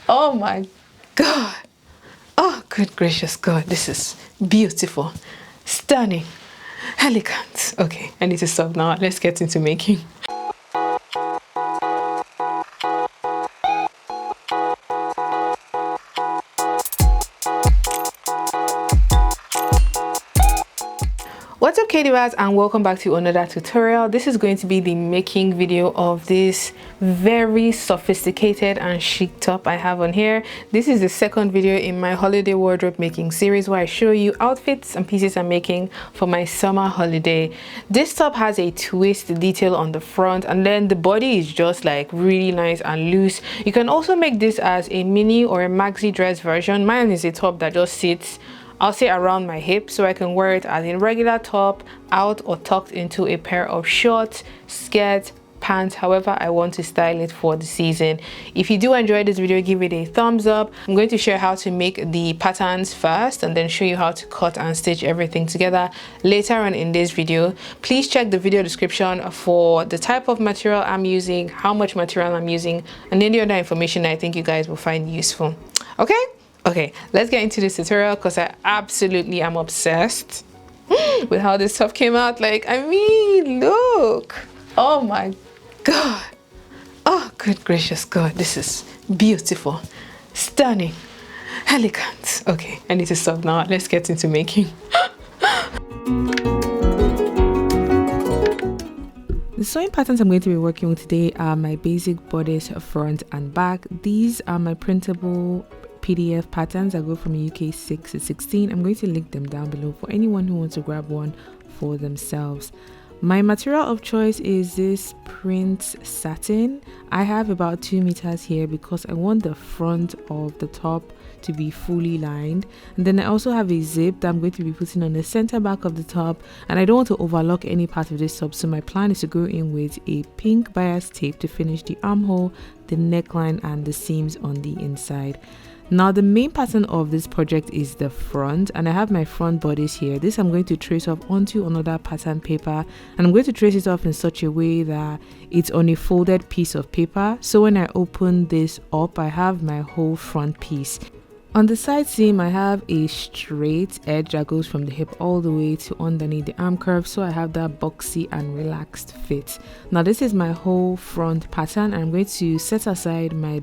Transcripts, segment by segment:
Oh my God. Oh, good gracious God. This is beautiful, stunning, elegant. Okay, I need to stop now. Let's get into making. What's up, Kadivas, and welcome back to another tutorial. This is going to be the making video of this very sophisticated and chic top I have on here. This is the second video in my holiday wardrobe making series where I show you outfits and pieces I'm making for my summer holiday. This top has a twist detail on the front, and then the body is just like really nice and loose. You can also make this as a mini or a maxi dress version. Mine is a top that just sits, I'll say, around my hip, so I can wear it as a regular top, out or tucked into a pair of shorts, skirts, pants, however I want to style it for the season. If you do enjoy this video, give it a thumbs up. I'm going to share how to make the patterns first and then show you how to cut and stitch everything together later on in this video. Please check the video description for the type of material I'm using, how much material I'm using, and any other information I think you guys will find useful. Okay, let's get into this tutorial because I absolutely am obsessed with how this stuff came out. Like, I mean, look. Oh my God. Oh, good gracious God. This is beautiful, stunning, elegant. Okay, I need to stop now. Let's get into making. The sewing patterns I'm going to be working with today are my basic bodice front and back. These are my printable PDF patterns that go from UK 6 to 16. I'm going to link them down below for anyone who wants to grab one for themselves. My material of choice is this print satin. I have about 2 meters here because I want the front of the top to be fully lined, and then I also have a zip that I'm going to be putting on the center back of the top, and I don't want to overlock any part of this top, so my plan is to go in with a pink bias tape to finish the armhole, the neckline, and the seams on the inside. Now the main pattern of this project is the front, and I have my front bodice here. This I'm going to trace off onto another pattern paper, and I'm going to trace it off in such a way that it's on a folded piece of paper, so when I open this up I have my whole front piece. On the side seam, I have a straight edge that goes from the hip all the way to underneath the arm curve, so I have that boxy and relaxed fit. Now this is my whole front pattern, and I'm going to set aside my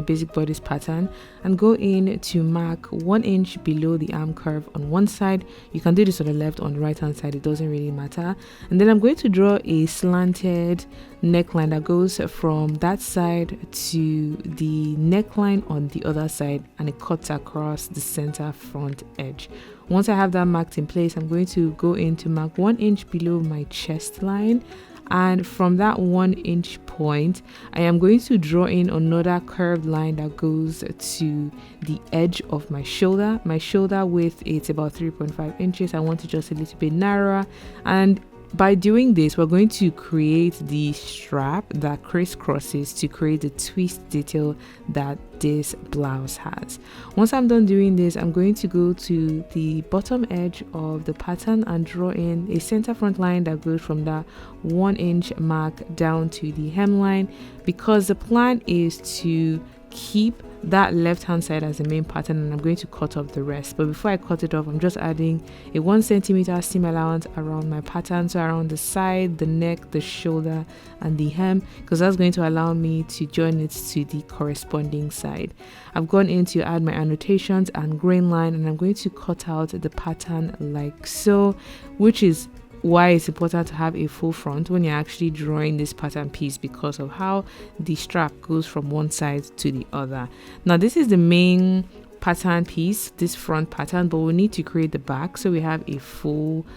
basic bodice pattern and go in to mark 1 inch below the arm curve on one side. You can do this on the left, on the right hand side, it doesn't really matter. And then I'm going to draw a slanted neckline that goes from that side to the neckline on the other side, and it cuts across the center front edge. Once I have that marked in place, I'm going to go in to mark 1 inch below my chest line, and from that 1 inch point I am going to draw in another curved line that goes to the edge of my shoulder. My shoulder width is about 3.5 inches. I want it just a little bit narrower, and by doing this, we're going to create the strap that crisscrosses to create the twist detail that this blouse has. Once I'm done doing this, I'm going to go to the bottom edge of the pattern and draw in a center front line that goes from that 1 inch mark down to the hemline, because the plan is to keep that left hand side as the main pattern, and I'm going to cut off the rest. But before I cut it off, I'm just adding a 1 centimeter seam allowance around my pattern, so around the side, the neck, the shoulder, and the hem, because that's going to allow me to join it to the corresponding side. I've gone in to add my annotations and grain line, and I'm going to cut out the pattern like so, which is why it's important to have a full front when you're actually drawing this pattern piece, because of how the strap goes from one side to the other. Now this is the main pattern piece, this front pattern, but we need to create the back, so we have a full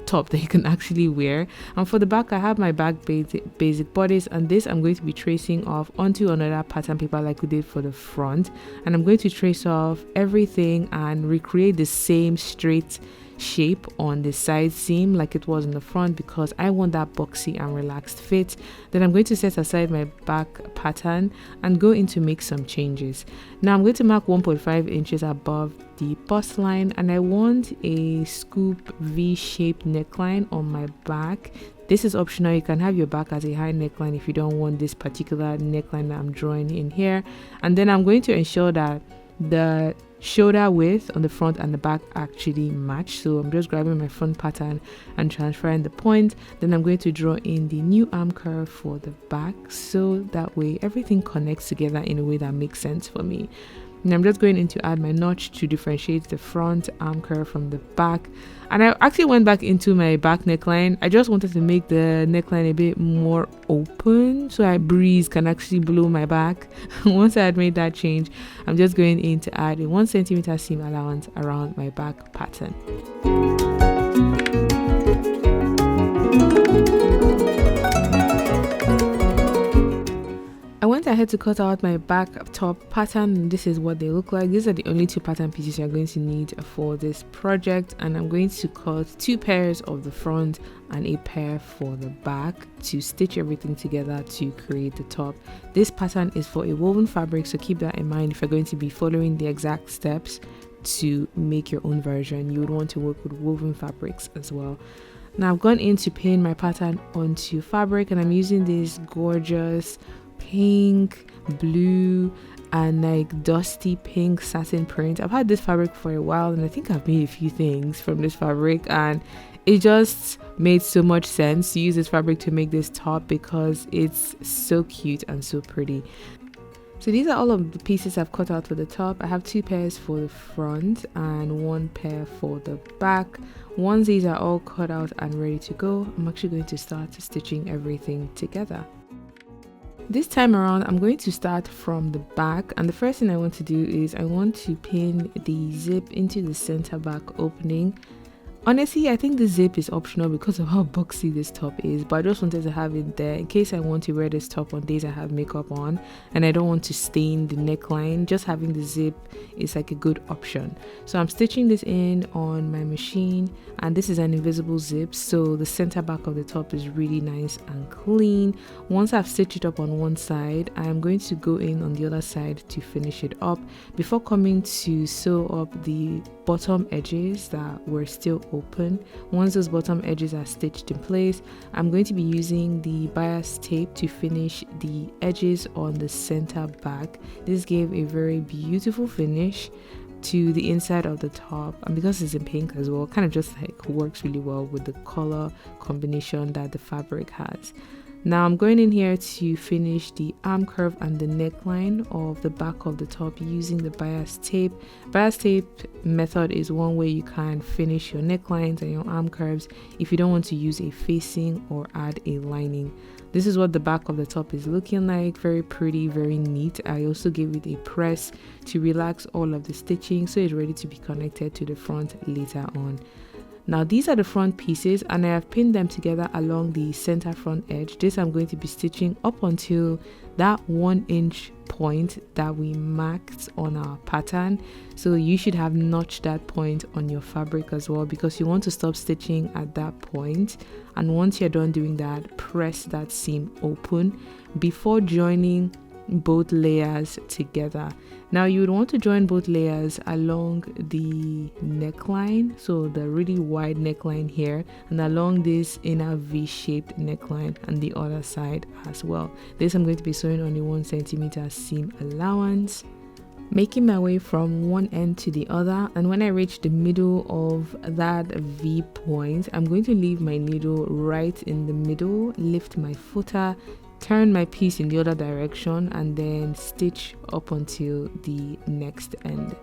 top that you can actually wear. And for the back, I have my back basic bodice, and this I'm going to be tracing off onto another pattern paper like we did for the front, and I'm going to trace off everything and recreate the same straight shape on the side seam like it was in the front, because I want that boxy and relaxed fit. Then I'm going to set aside my back pattern and go in to make some changes. Now I'm going to mark 1.5 inches above the bust line, and I want a scoop V-shaped neckline on my back. This is optional. You can have your back as a high neckline if you don't want this particular neckline that I'm drawing in here. And then I'm going to ensure that the shoulder width on the front and the back actually match. So I'm just grabbing my front pattern and transferring the point. Then I'm going to draw in the new arm curve for the back, so that way everything connects together in a way that makes sense for me. And I'm just going in to add my notch to differentiate the front arm curve from the back. And I actually went back into my back neckline. I just wanted to make the neckline a bit more open so a breeze can actually blow my back. Once I had made that change, I'm just going in to add a 1 centimeter seam allowance around my back pattern. I went ahead to cut out my back top pattern. This is what they look like. These are the only 2 pattern pieces you're going to need for this project, and I'm going to cut 2 pairs of the front and a pair for the back to stitch everything together to create the top. This pattern is for a woven fabric, so keep that in mind if you're going to be following the exact steps to make your own version. You would want to work with woven fabrics as well. Now I've gone in to pin my pattern onto fabric, and I'm using this gorgeous pink, blue, and like dusty pink satin print. I've had this fabric for a while, and I think I've made a few things from this fabric, and it just made so much sense to use this fabric to make this top because it's so cute and so pretty. So these are all of the pieces I've cut out for the top. I have 2 pairs for the front and 1 pair for the back. Once these are all cut out and ready to go, I'm actually going to start stitching everything together. This time around, I'm going to start from the back, and the first thing I want to do is I want to pin the zip into the center back opening. Honestly, I think the zip is optional because of how boxy this top is, but I just wanted to have it there in case I want to wear this top on days I have makeup on and I don't want to stain the neckline. Just having the zip is like a good option. So I'm stitching this in on my machine, and this is an invisible zip, so the center back of the top is really nice and clean. Once I've stitched it up on one side, I'm going to go in on the other side to finish it up before coming to sew up the bottom edges that were still open. Once those bottom edges are stitched in place, I'm going to be using the bias tape to finish the edges on the center back. This gave a very beautiful finish to the inside of the top, and because it's in pink as well, kind of just like works really well with the color combination that the fabric has. Now I'm going in here to finish the arm curve and the neckline of the back of the top using the bias tape. Bias tape method is one way you can finish your necklines and your arm curves if you don't want to use a facing or add a lining. This is what the back of the top is looking like. Very pretty, very neat. I also gave it a press to relax all of the stitching so it's ready to be connected to the front later on. Now these are the front pieces, and I have pinned them together along the center front edge. This I'm going to be stitching up until that 1 inch point that we marked on our pattern. So you should have notched that point on your fabric as well, because you want to stop stitching at that point. And once you're done doing that, press that seam open before joining both layers together. Now you would want to join both layers along the neckline, so the really wide neckline here, and along this inner V-shaped neckline and the other side as well. This I'm going to be sewing on a 1 centimeter seam allowance, making my way from one end to the other, and when I reach the middle of that V point, I'm going to leave my needle right in the middle, lift my footer, turn my piece in the other direction, and then stitch up until the next end.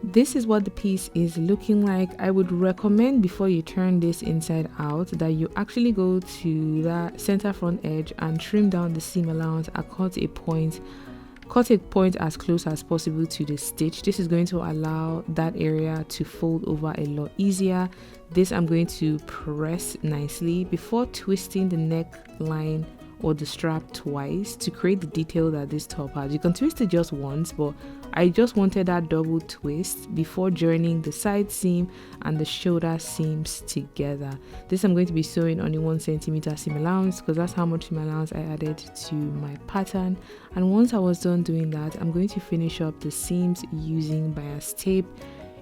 This is what the piece is looking like. I would recommend before you turn this inside out that you actually go to that center front edge and trim down the seam allowance and cut a point as close as possible to the stitch. This is going to allow that area to fold over a lot easier. This I'm going to press nicely before twisting the neckline or the strap twice to create the detail that this top has. You can twist it just once, but I just wanted that double twist before joining the side seam and the shoulder seams together. This I'm going to be sewing on a 1 centimeter seam allowance because that's how much seam allowance I added to my pattern. And once I was done doing that, I'm going to finish up the seams using bias tape.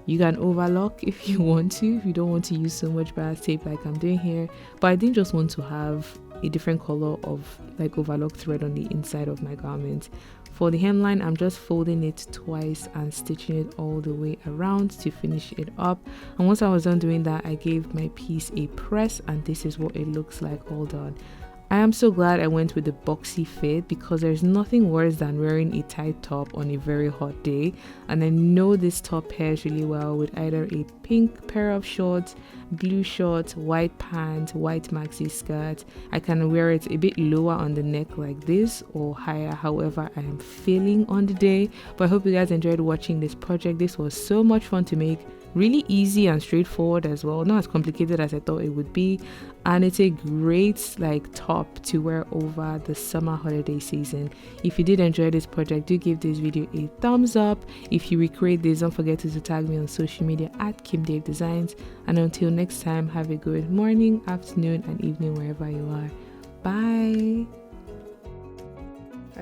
You can overlock if you want to, if you don't want to use so much bias tape like I'm doing here, but I didn't just want to have a different color of like overlock thread on the inside of my garment. For the hemline, I'm just folding it twice and stitching it all the way around to finish it up. And once I was done doing that, I gave my piece a press, and this is what it looks like all done. I am so glad I went with the boxy fit because there's nothing worse than wearing a tight top on a very hot day, and I know this top pairs really well with either a pink pair of shorts, blue shorts, white pants, white maxi skirt. I can wear it a bit lower on the neck like this or higher, however I am feeling on the day. But I hope you guys enjoyed watching this project. This was so much fun to make. Really easy and straightforward as well, not as complicated as I thought it would be, and it's a great like top to wear over the summer holiday season. If you did enjoy this project, do give this video a thumbs up. If you recreate this, don't forget to tag me on social media at KimDave Designs, and until next time, have a good morning, afternoon and evening wherever you are. Bye.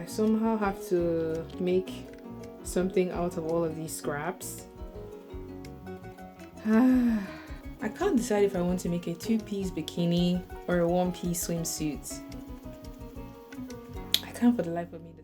I somehow have to make something out of all of these scraps. I can't decide if I want to make a 2-piece bikini or a 1-piece swimsuit. I can't for the life of me.